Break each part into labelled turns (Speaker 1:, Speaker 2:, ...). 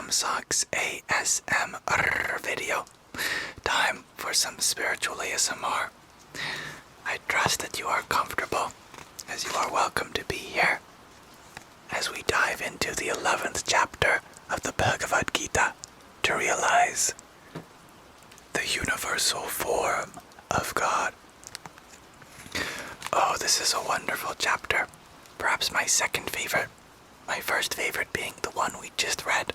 Speaker 1: Samsung's ASMR video. Time for some spiritual ASMR. I trust that you are comfortable, as you are welcome to be here, as we dive into the 11th chapter of the Bhagavad Gita to realize the universal form of God. Oh, this is a wonderful chapter. Perhaps my second favorite. My first favorite being the one we just read.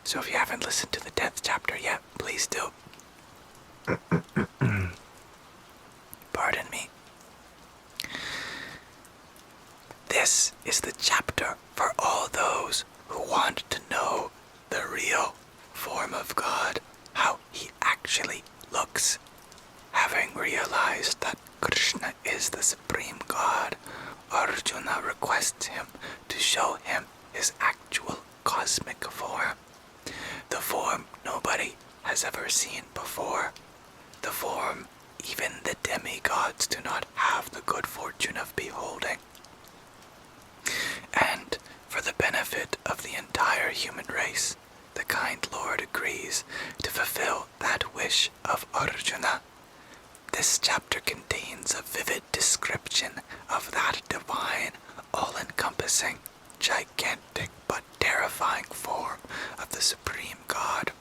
Speaker 1: So if you haven't listened to the 10th chapter yet, please do. Pardon me. This is the chapter for all those who want to know the real form of God, how he actually looks. Having realized that Krishna is the supreme God, Arjuna requests him to show him his actual cosmic form. The form nobody has ever seen before. The form even the demigods do not have the good fortune of beholding. And for the benefit of the entire human race, the kind Lord agrees to fulfill that wish of Arjuna. This chapter contains a vivid description of that divine, all-encompassing, gigantic but terrifying form of the Supreme God.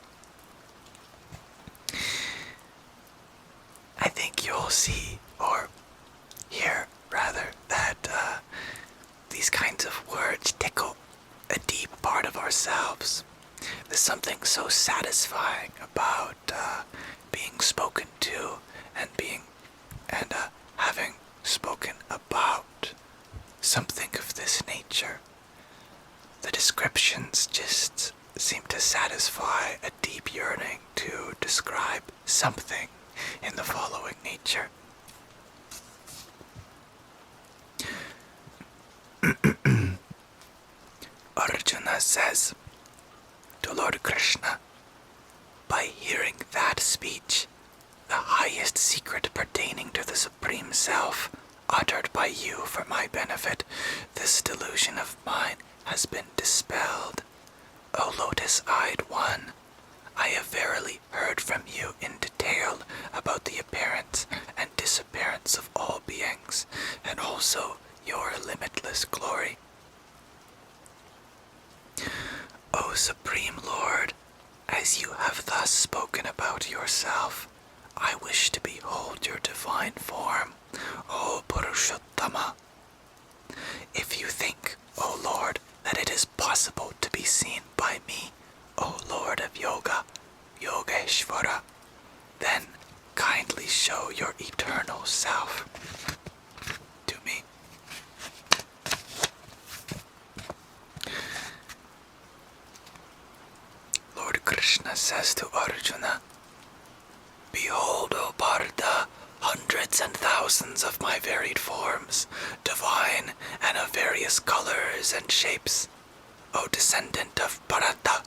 Speaker 1: I think you'll see, or hear rather, that these kinds of words tickle a deep part of ourselves. There's something so satisfying about being spoken to and having spoken about something of this nature. The descriptions just seem to satisfy a deep yearning to describe something in the following nature. Arjuna says to Lord Krishna, by hearing that speech, the highest secret pertaining to the Supreme Self, uttered by you for my benefit, this delusion of mine has been dispelled. O lotus-eyed one, I have verily heard from you in detail about the appearance and disappearance of all beings, and also your limitless glory. O Supreme Lord, as you have thus spoken about yourself, I wish to behold your divine form, O Purushottama. If you think, O Lord, that it is possible to be seen by me, O Lord of Yoga, Yogeshvara, then kindly show your eternal self to me. Lord Krishna says to Arjuna, behold, O Bharata, hundreds and thousands of my varied forms, divine and of various colors and shapes. O descendant of Bharata,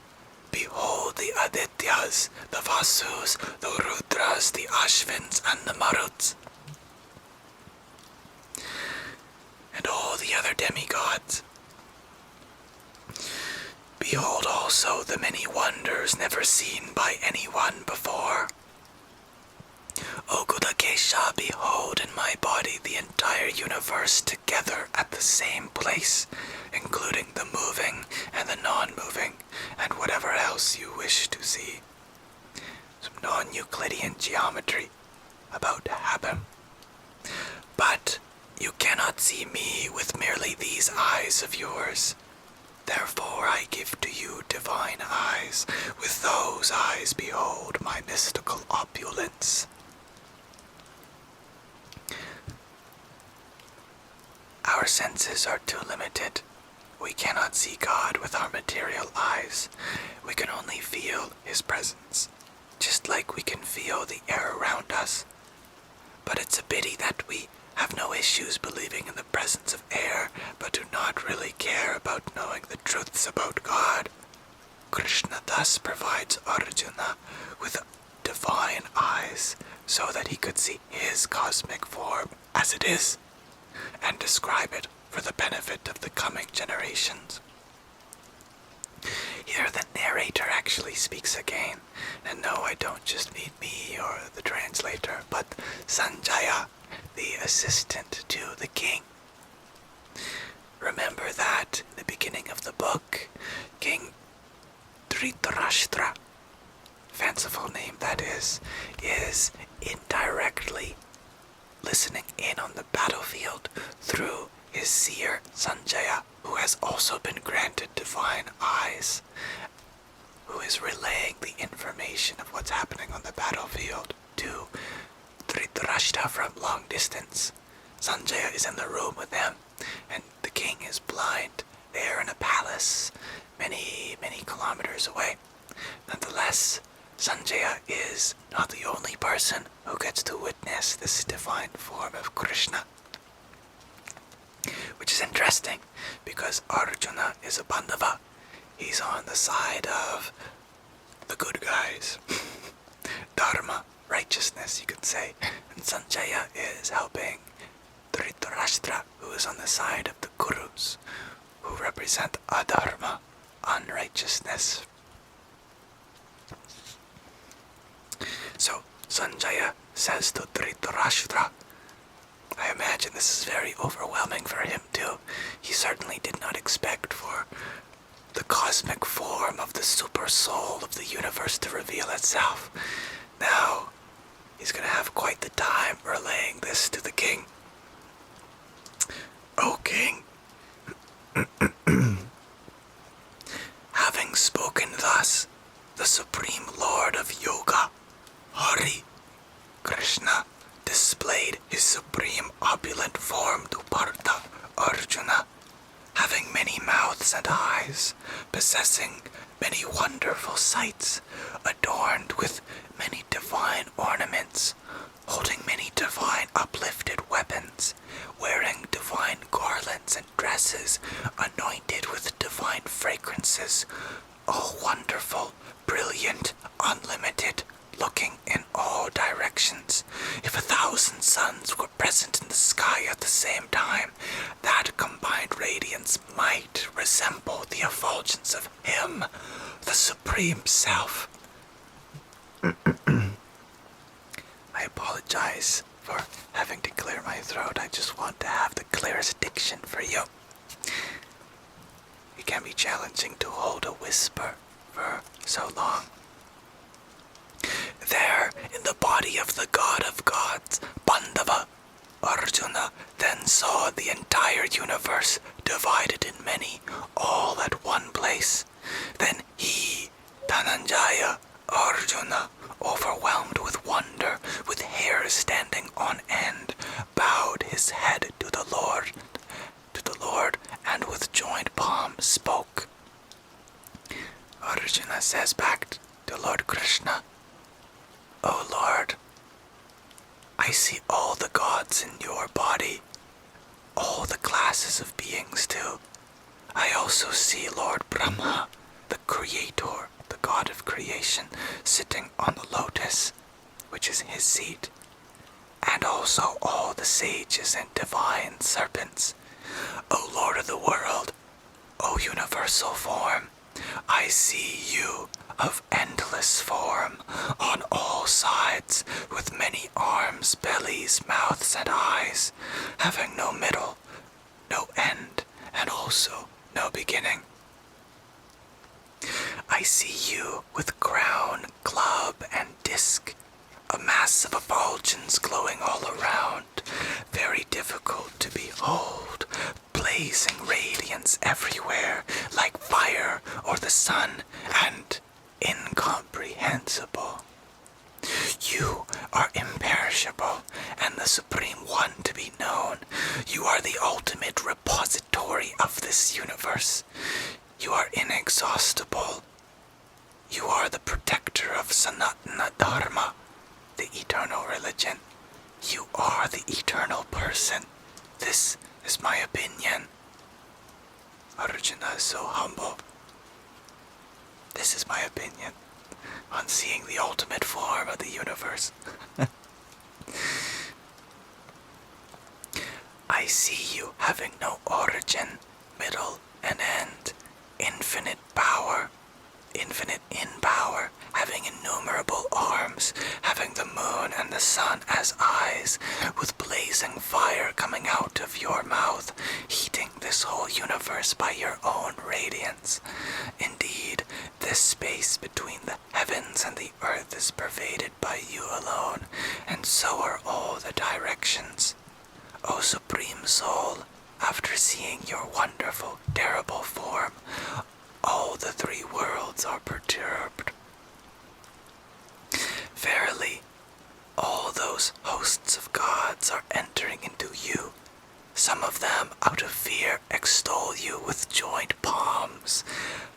Speaker 1: behold the Adityas, the Vasus, the Rudras, the Ashvins, and the Maruts, and all the other demigods. Behold also the many wonders never seen by anyone before. O Gudakesha, behold in my body the entire universe together at the same place, including the moving and the non-moving, and whatever else you wish to see. Some non-Euclidean geometry about to happen. But you cannot see me with merely these eyes of yours. Therefore I give to you divine eyes. With those eyes behold my mystical opulence. Our senses are too limited. We cannot see God with our material eyes. We can only feel his presence, just like we can feel the air around us. But it's a pity that we have no issues believing in the presence of air, but do not really care about knowing the truths about God. Krishna thus provides Arjuna with divine eyes, so that he could see his cosmic form as it is, and describe it for the benefit of the coming generations. Here the narrator narrator actually speaks again. And no, I don't just mean me or the translator, but Sanjaya, the assistant to the king. Remember that in the beginning of the book, King Dhritarashtra, fanciful name that is indirectly listening in on the battlefield through his seer Sanjaya, who has also been granted divine eyes, who is relaying the information of what's happening on the battlefield to Dhritarashtra from long distance. Sanjaya is in the room with him, and the king is blind. They are in a palace many, many kilometers away. Nonetheless, Sanjaya is not the only person who gets to witness this divine form of Krishna. Which is interesting, because Arjuna is a Pandava. He's on the side of the good guys. Dharma, righteousness, you could say. And Sanjaya is helping Dhritarashtra, who is on the side of the Kurus, who represent adharma, unrighteousness. So Sanjaya says to Dhritarashtra, I imagine this is very overwhelming for him too. He certainly did not expect for the cosmic form of the super soul of the universe to reveal itself. Now, he's going to have quite the time relaying this to the king. O king, having spoken thus, the Supreme Lord of Yoga, Hari, Krishna, displayed his supreme opulent form to Partha, Arjuna, having many mouths and eyes, possessing many wonderful sights, adorned with many divine ornaments, holding many divine uplifted weapons, wearing divine garlands and dresses, anointed with divine fragrances, all wonderful, brilliant, unlimited, looking in all directions. If 1,000 suns were present in the sky at the same time, that combined radiance might resemble the effulgence of him, the Supreme Self. I apologize for having to clear my throat. I just want to have the clearest diction for you. It can be challenging to hold a whisper for so long. There, in the body of the god of gods, Pandava, Arjuna then saw the entire universe divided in many, all at one place. Then he, Dhananjaya, Arjuna, overwhelmed with wonder, with hair standing on end, bowed his head to the Lord, and with joined palms spoke. Arjuna says back to Lord Krishna, O Lord, I see all the gods in your body, all the classes of beings too. I also see Lord Brahma, the creator, the god of creation, sitting on the lotus, which is his seat, and also all the sages and divine serpents. O Lord of the world, O universal form, I see you of endless form, on all sides, with many arms, bellies, mouths, and eyes, having no middle, no end, and also no beginning. I see you with crown, club, and disc, a mass of effulgence glowing all around, very difficult to behold, blazing radiance everywhere, like fire or the sun, and incomprehensible. You are imperishable, and the Supreme One to be known. You are the ultimate repository of this universe. You are inexhaustible. You are the protector of Sanatana Dharma, the eternal religion. You are the eternal person. This is my opinion. Arjuna is so humble. This is my opinion on seeing the ultimate form of the universe. I see you having no origin, middle, and end, infinite power, infinite in power, having innumerable arms, having the moon and the sun as eyes, with blazing fire coming out of your mouth, heating this whole universe by your own radiance. Indeed, this space between the heavens and the earth is pervaded by you alone, and so are all the directions. O Supreme Soul, after seeing your wonderful, terrible form, all the three worlds are perturbed. Verily, all those hosts of gods are entering into you. Some of them, out of fear, extol you with joined palms.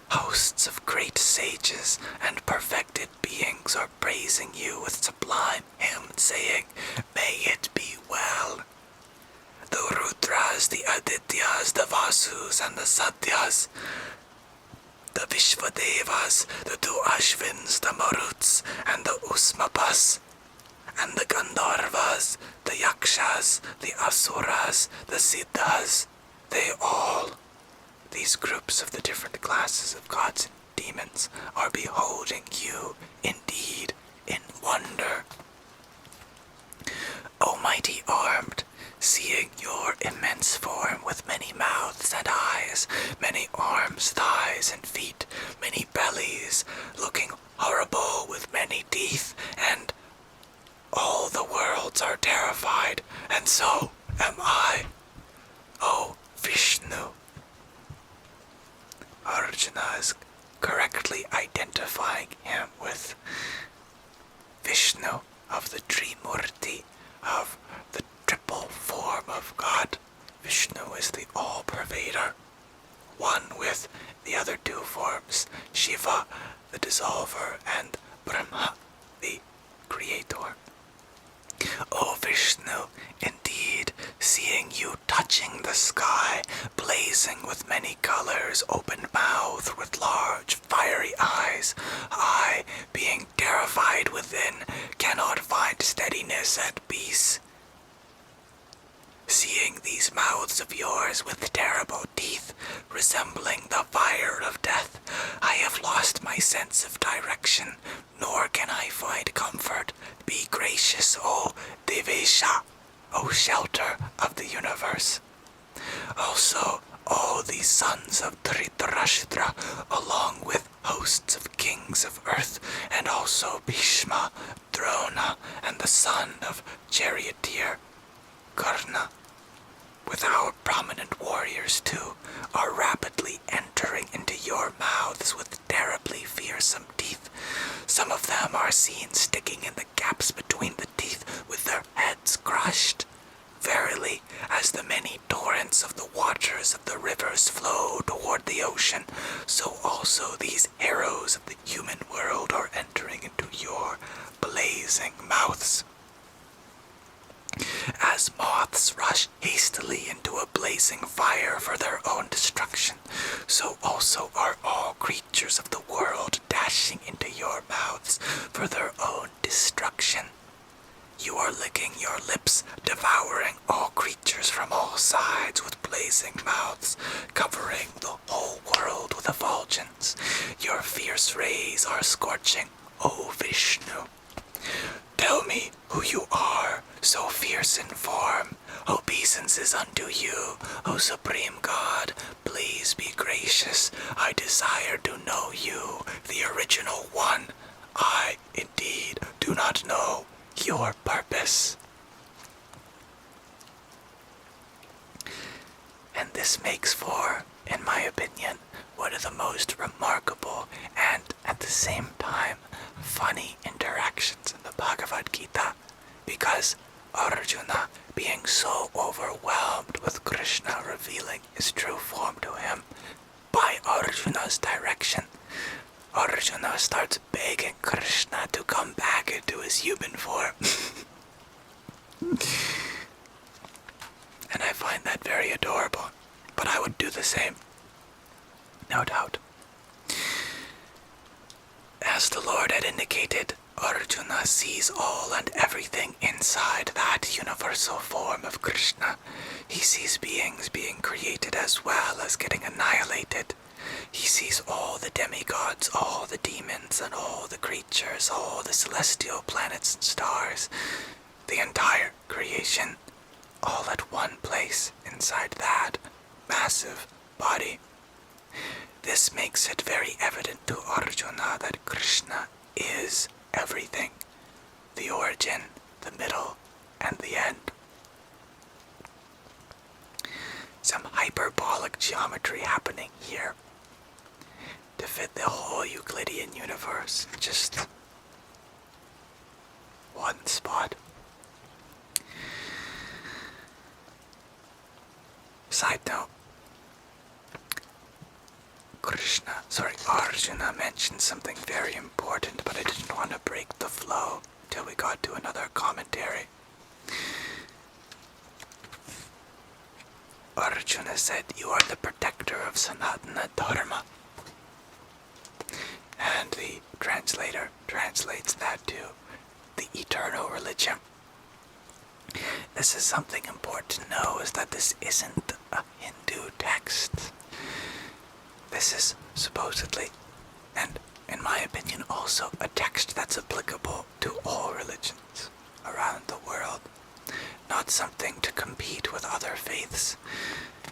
Speaker 1: Hosts of great sages and perfected beings are praising you with sublime hymns, saying, "May it be well." The Rudras, the Adityas, the Vasus, and the Satyas, the Vishvadevas, the two Ashvins, the Maruts, and the Usmapas, and the Gandharvas, the Yakshas, the Asuras, the Siddhas, they all, these groups of the different classes of gods and demons, are beholding you, indeed, in wonder. O mighty armed, seeing your immense form with many mouths and eyes, many arms, thighs, and feet, many bellies, looking horrible with many teeth, and all the worlds are terrified, and so am I. O Vishnu. Arjuna is correctly identifying him with Vishnu of the Trimurti, of the triple form of God. Vishnu is the all-pervader, one with the other two forms, Shiva, the dissolver, and Brahma, the creator. O Vishnu, indeed, seeing you touching the sky, blazing with many colors, open mouthed with large fiery eyes, I, being terrified within, cannot find steadiness at peace. Seeing these mouths of yours with terrible teeth, resembling the fire of death, I have lost my sense of direction, nor can I find comfort. Be gracious, O Devesha, O shelter of the universe. Also, all these sons of Dhritarashtra, along with hosts of kings of earth, and also Bhishma, Drona, and the son of charioteer Karna, with our prominent warriors too, are rapidly entering into your mouths with terribly fearsome teeth. Some of them are seen sticking in the gaps between the teeth with their heads crushed. Verily, as the many torrents of the waters of the rivers flow toward the ocean, so also these arrows of the human world are entering into your blazing mouths. As moths rush hastily into a blazing fire for their own destruction, so also are all creatures of the world dashing into your mouths for their own destruction. You are licking your lips, devouring all creatures from all sides with blazing mouths, covering the whole world with effulgence. Your fierce rays are scorching, O Vishnu. Tell me who you are, so fierce in form. Obeisances unto you, O Supreme God. Please be gracious. I desire to know you, the original one. I, indeed, do not know your purpose. And this makes for, in my opinion, one of the most remarkable and, at the same time, funny interactions in the Bhagavad Gita, because Arjuna, being so overwhelmed with Krishna revealing his true form to him, by Arjuna's direction, Arjuna starts begging Krishna to come back into his human form. And I find that very adorable, but I would do the same, no doubt. As the Lord had indicated, Arjuna sees all and everything inside that universal form of Krishna. He sees beings being created as well as getting annihilated. He sees all the demigods, all the gods and all the creatures, all the celestial planets and stars, the entire creation, all at one place inside that massive body. This makes it very evident to Arjuna that Krishna is everything, the origin, the middle, and the end. Some hyperbolic geometry happening here to fit the whole Euclidean universe in just one spot. Side note, Arjuna mentioned something very important, but I didn't want to break the flow till we got to another commentary. Arjuna said, "You are the protector of Sanatana Dharma." And the translator translates that to the eternal religion. This is something important to know, is that this isn't a Hindu text. This is supposedly, and in my opinion also, a text that's applicable to all religions around the world. Not something to compete with other faiths.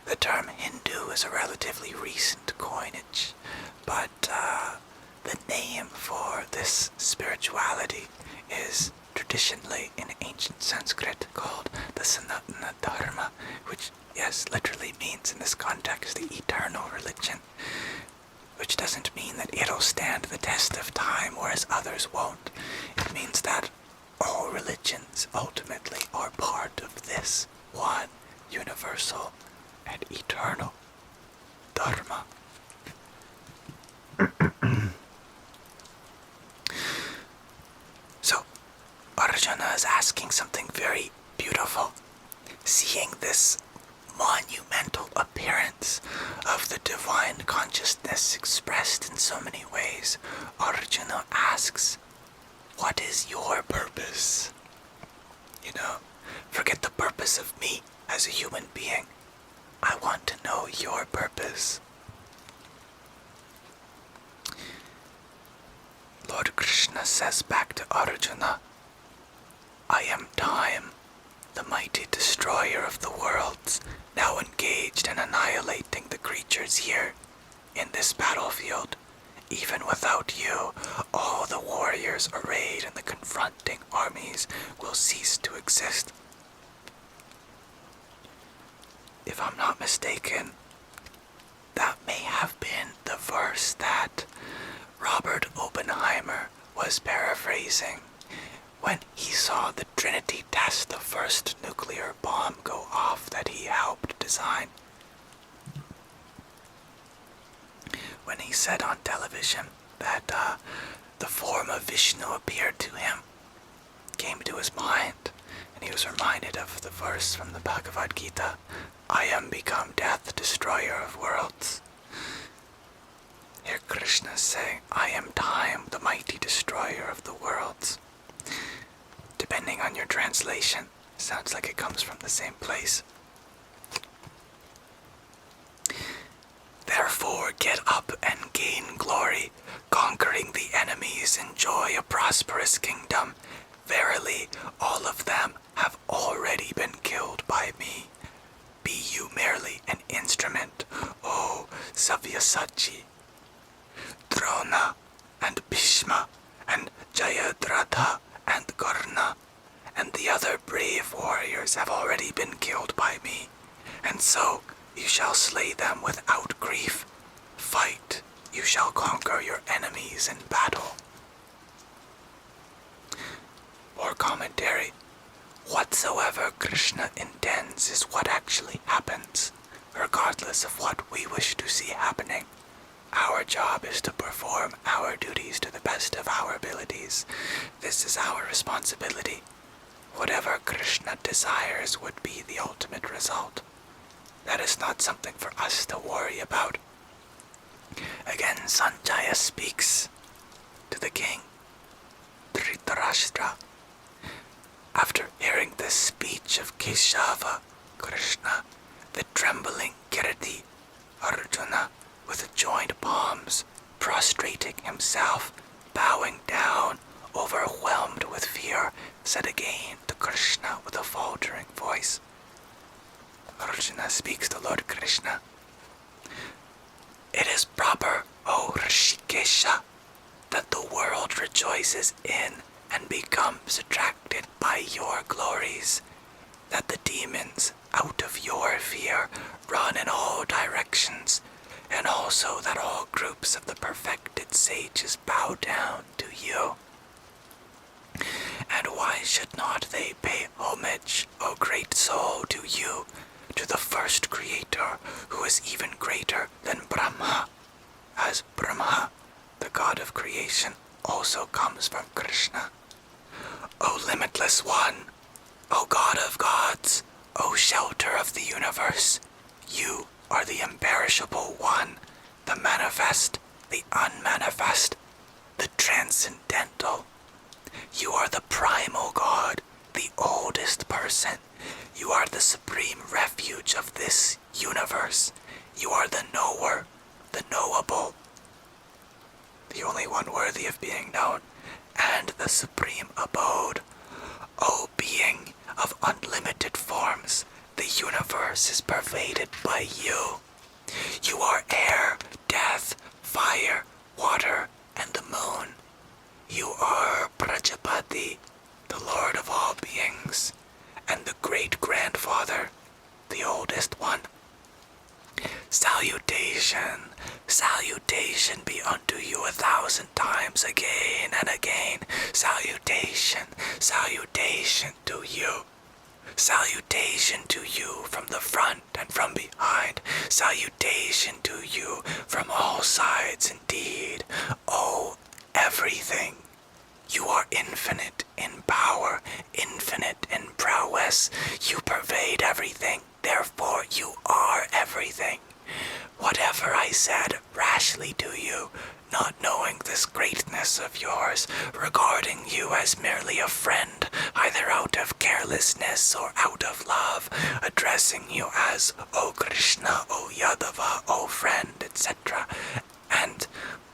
Speaker 1: The term Hindu is a relatively recent coinage, but the name for this spirituality is traditionally in ancient Sanskrit called the Sanatana Dharma, which, yes, literally means in this context the eternal religion, which doesn't mean that it'll stand the test of time, whereas others won't. It means that all religions ultimately are part of this one universal and eternal Dharma. So, Arjuna is asking something very beautiful. Seeing this monumental appearance of the divine consciousness expressed in so many ways, Arjuna asks, "What is your purpose?" Forget the purpose of me as a human being. I want to know your purpose. Lord Krishna says back to Arjuna, "I am time, the mighty destroyer of the worlds, now engaged in annihilating the creatures here in this battlefield. Even without you, all the warriors arrayed in the confronting armies will cease to exist." If I'm not mistaken, that may have been the verse that Robert Oppenheimer was paraphrasing when he saw the Trinity test the first nuclear bomb go off that he helped design. When he said on television that the form of Vishnu appeared to him, came to his mind, and he was reminded of the verse from the Bhagavad Gita, "I am become death, destroyer of worlds." Here Krishna is saying, "I am time, the mighty destroyer of the worlds." Depending on your translation, sounds like it comes from the same place. "Therefore get up and gain glory, conquering the enemies, enjoy a prosperous kingdom. Verily, all of them have already been killed by me. Be you merely an instrument, O Sabyasachi." Drona and Bhishma and Jayadratha and Karna and the other brave warriors have already been killed by me, and so you shall slay them without grief. Fight, you shall conquer your enemies in battle. More commentary. Whatsoever Krishna intends is what actually happens, regardless of what we wish to see happening. Our job is to perform our duties to the best of our abilities. This is our responsibility. Whatever Krishna desires would be the ultimate result. That is not something for us to worry about. Again, Sanjaya speaks to the king, Dhritarashtra. After hearing this speech of Keshava, Krishna, the trembling Kirti, Arjuna, with joined palms, prostrating himself, bowing down, overwhelmed with fear, said again to Krishna with a faltering voice. Arjuna speaks to Lord Krishna. It is proper, O Rishikesha, that the world rejoices in and becomes attracted by your glories, that the demons, out of your fear, run in all directions, and also that all groups of the perfected sages bow down to you. And why should not they pay homage, O great soul, to you, to the first creator, who is even greater than Brahma, as Brahma, the god of creation, also comes from Krishna. O limitless one, O God of gods, O shelter of the universe, you are the imperishable one, the manifest, the unmanifest, the transcendental. You are the primal God, the oldest person. You are the supreme refuge of this universe. You are the knower, the knowable, the only one worthy of being known, and the supreme abode. O being of unlimited forms, the universe is pervaded by you. You are air, death, fire, water, and the moon. You are Prajapati, the Lord of all beings, and the great-grandfather, the oldest one. Salutation, salutation be unto you 1,000 times again and again. Salutation, salutation to you. Salutation to you from the front and from behind. Salutation to you from all sides indeed. Oh, everything. You are infinite in power, infinite in prowess. You pervade everything, therefore you are everything. Whatever I said rashly to you, not knowing this greatness of yours, regarding you as merely a friend, either out of carelessness or out of love, addressing you as O Krishna, O Yadava, O friend, etc., and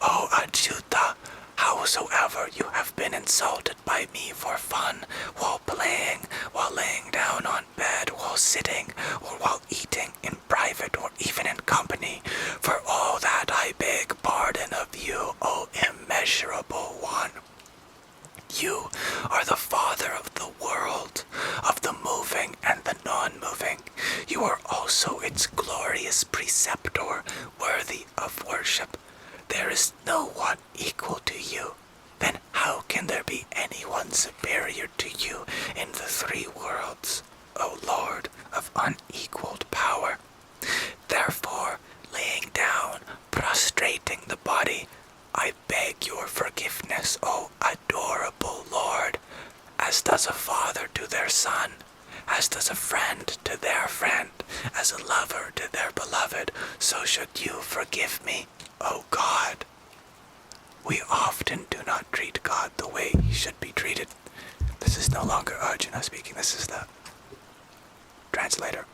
Speaker 1: O Achyuta, howsoever you have been insulted by me for fun, while playing, while laying down on bed, while sitting, or while eating in private or even in company, for all that I beg pardon of you, O immeasurable one. You are the Father of the world, of the moving and the non-moving. You are also its glorious preceptor, worthy of worship. There is no one equal to you. Then how can there be anyone superior to you in the three worlds, O Lord of unequaled power? Therefore, laying down, prostrating the body, I beg your forgiveness, O adorable Lord, as does a father to their son, as does a friend to their friend, as a lover to their beloved, so should you forgive me, O God. We often do not treat God the way he should be treated. This is no longer Arjuna speaking, this is the translator.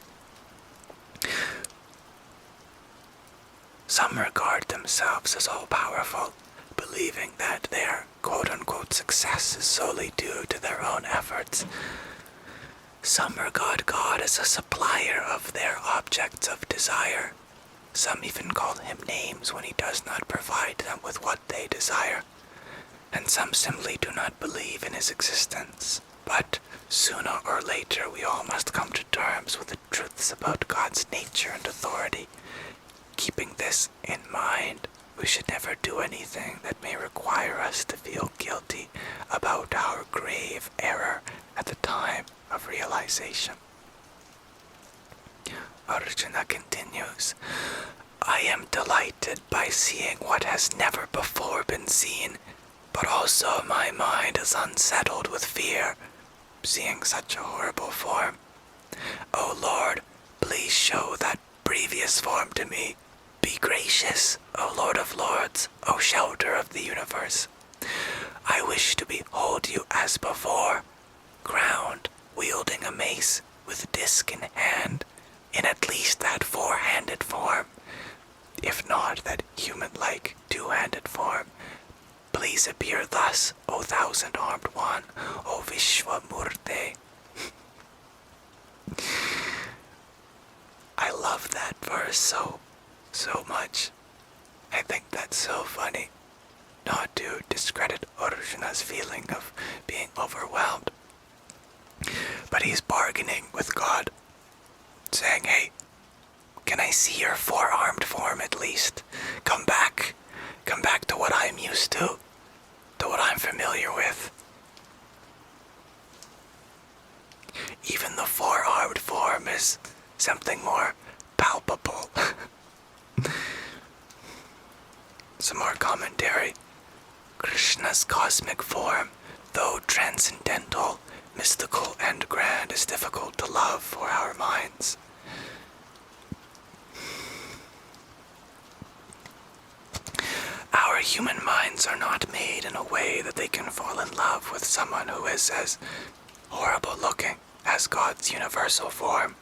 Speaker 1: Some regard themselves as all-powerful, believing that their quote-unquote success is solely due to their own efforts. Some regard God as a supplier of their objects of desire. Some even call him names when he does not provide them with what they desire. And some simply do not believe in his existence. But sooner or later we all must come to terms with the truths about God's nature and authority. Keeping this in mind, we should never do anything that may require us to feel guilty about our grave error at the time of realization. Arjuna continues, I am delighted by seeing what has never before been seen, but also my mind is unsettled with fear, seeing such a horrible form. O Lord, please show that previous form to me. Be gracious, O Lord of Lords, O shelter of the universe. I wish to behold you as before, crowned, wielding a mace, with disc in hand, in at least that four-handed form, if not that human-like two-handed form. Please disappear thus, O thousand-armed one, O Vishwamurte. I love that verse so much. I think that's so funny. Not to discredit Arjuna's feeling of being overwhelmed. But he's bargaining with God, saying, hey, can I see your four-armed form at least? Come back to what I'm used to what I'm familiar with. Even the four-armed form is something more palpable. Some more commentary. Krishna's cosmic form, though transcendental, mystical, and grand, is difficult to love for our minds. Our human minds are not made in a way that they can fall in love with someone who is as horrible looking as God's universal form.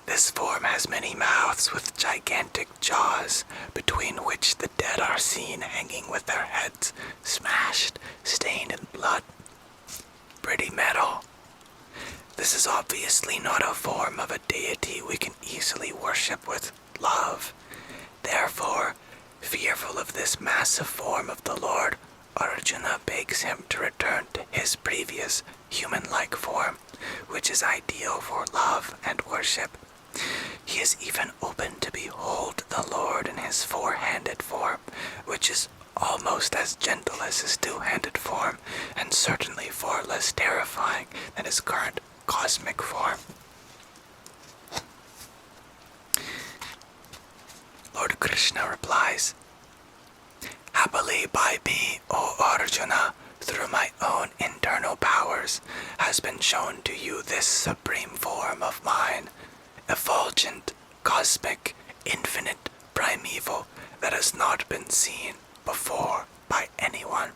Speaker 1: This form has many mouths with gigantic jaws, between which the dead are seen hanging with their heads smashed, stained in blood. Pretty metal. This is obviously not a form of a deity we can easily worship with love. Therefore, fearful of this massive form of the Lord, Arjuna begs him to return to his previous human-like form, which is ideal for love and worship. He is even open to behold the Lord in his four-handed form, which is almost as gentle as his two-handed form, and certainly far less terrifying than his current cosmic form. Lord Krishna replies, happily by me, O Arjuna, through my own internal powers, has been shown to you this supreme form of mine, effulgent, cosmic, infinite, primeval, that has not been seen before by anyone.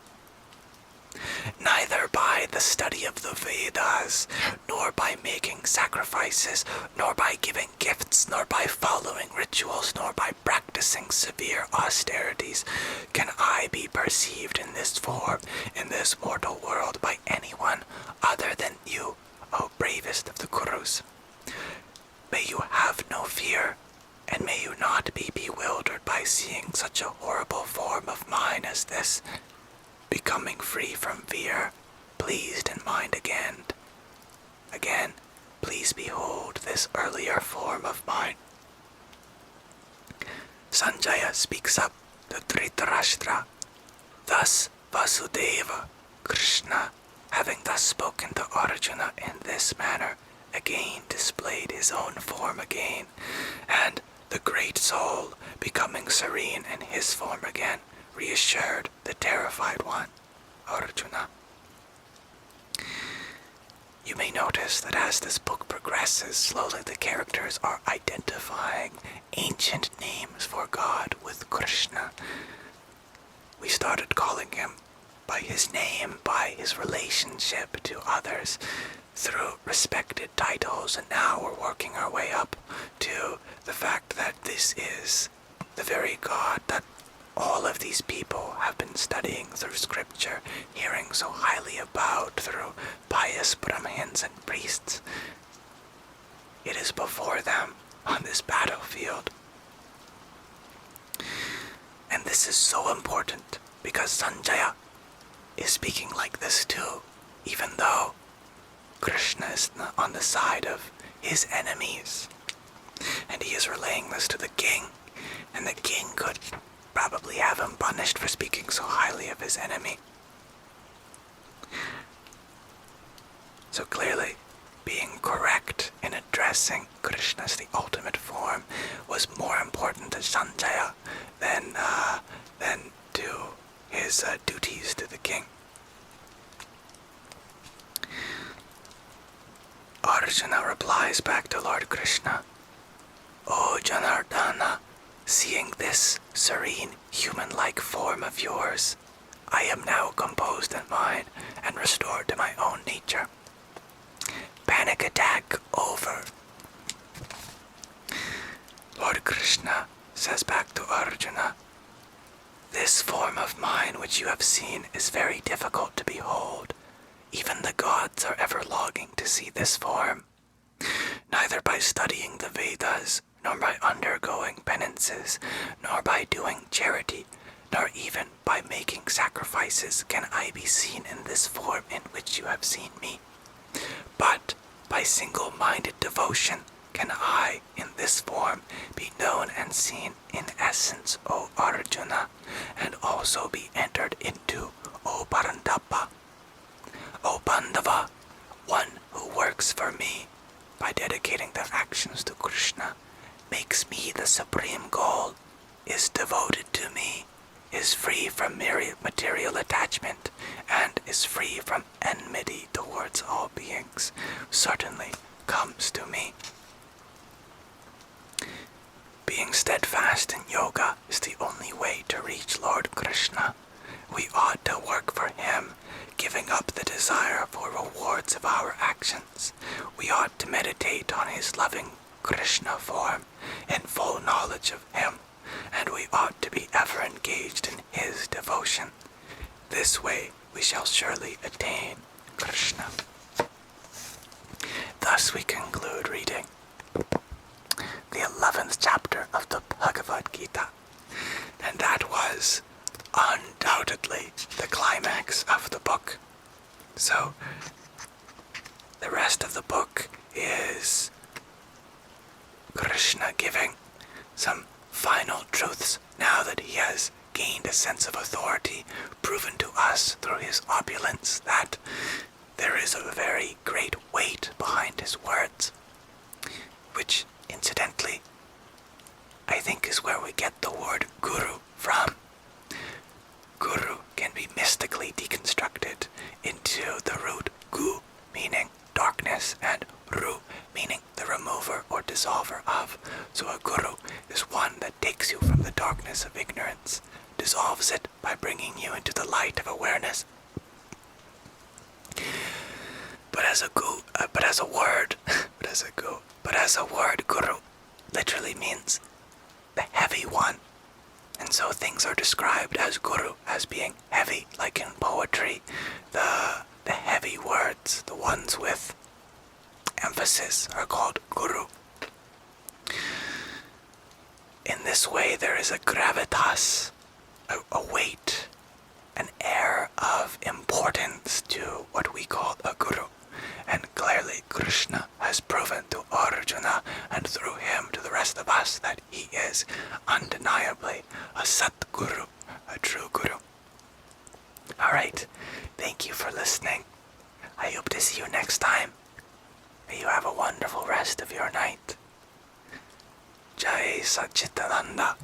Speaker 1: Neither by the study of the Vedas, nor by making sacrifices, nor by giving gifts, nor by following rituals, nor by practicing severe austerities, can I be perceived in this form, in this mortal world, by anyone other than you, O bravest of the Kurus. May you have no fear, and may you not be bewildered by seeing such a horrible form of mine as this. Becoming free from fear, pleased in mind again. Again, please behold this earlier form of mine. Sanjaya speaks up to Dhritarashtra. Thus Vasudeva, Krishna, having thus spoken to Arjuna in this manner, again displayed his own form again, and the great soul, becoming serene in his form again, reassured the terrified one, Arjuna. You may notice that as this book progresses, slowly the characters are identifying ancient names for God with Krishna. We started calling him by his name, by his relationship to others, through respected titles, and now we're working our way up to the fact that this is the very God that all of these people have been studying through scripture, hearing so highly about through pious Brahmins and priests. It is before them on this battlefield. And this is so important because Sanjaya is speaking like this too, even though Krishna is on the side of his enemies. And he is relaying this to the king, and the king could probably have him punished for speaking so highly of his enemy. So clearly, being correct in addressing Krishna as the ultimate form was more important to Sanjaya than to his duties to the king. Arjuna replies back to Lord Krishna, O Janardana, seeing this serene, human-like form of yours, I am now composed in mind and restored to my own nature. Panic attack over. Lord Krishna says back to Arjuna, this form of mine sign which you have seen is very difficult to behold. Even the gods are ever longing to see this form. Neither by studying the Vedas, nor by undergoing penances, nor by doing charity, nor even by making sacrifices can I be seen in this form in which you have seen me. But by single-minded devotion can I, in this form, be known and seen in essence, O Arjuna, and also be entered into, O Parantapa. O Pandava, one who works for me by dedicating their actions to Krishna, makes me the supreme goal, is devoted to me, is free from material attachment, and is free from enmity towards all beings, certainly comes to me. Being steadfast in yoga is the only way to reach Lord Krishna. We ought to work for him, giving up the desire for rewards of our actions. We ought to meditate on his loving Krishna form in full knowledge of him, and we ought to be ever engaged in his devotion. This way we shall surely attain Krishna. Thus we conclude reading the 11th chapter of the Bhagavad Gita, and that was undoubtedly the climax of the book. So the rest of the book is Krishna giving some final truths now that he has gained a sense of authority, proven to us through his opulence that there is a very great weight behind his words, which incidentally I think is where we get the word guru from. Guru can be mystically deconstructed into the root gu, meaning darkness, and ru, meaning the remover or dissolver of. So a guru is one that takes you from the darkness of ignorance, dissolves it by bringing you into the light of awareness. But as a word, guru literally means the heavy one. And so things are described as guru, as being heavy, like in poetry. The heavy words, the ones with emphasis, are called guru. In this way, there is a gravitas, a weight, an air of importance to what we call a guru. And clearly Krishna has proven to Arjuna and through him to the rest of us that he is undeniably a Satguru, a true guru. Alright, thank you for listening. I hope to see you next time. May you have a wonderful rest of your night. Jai Satchitananda.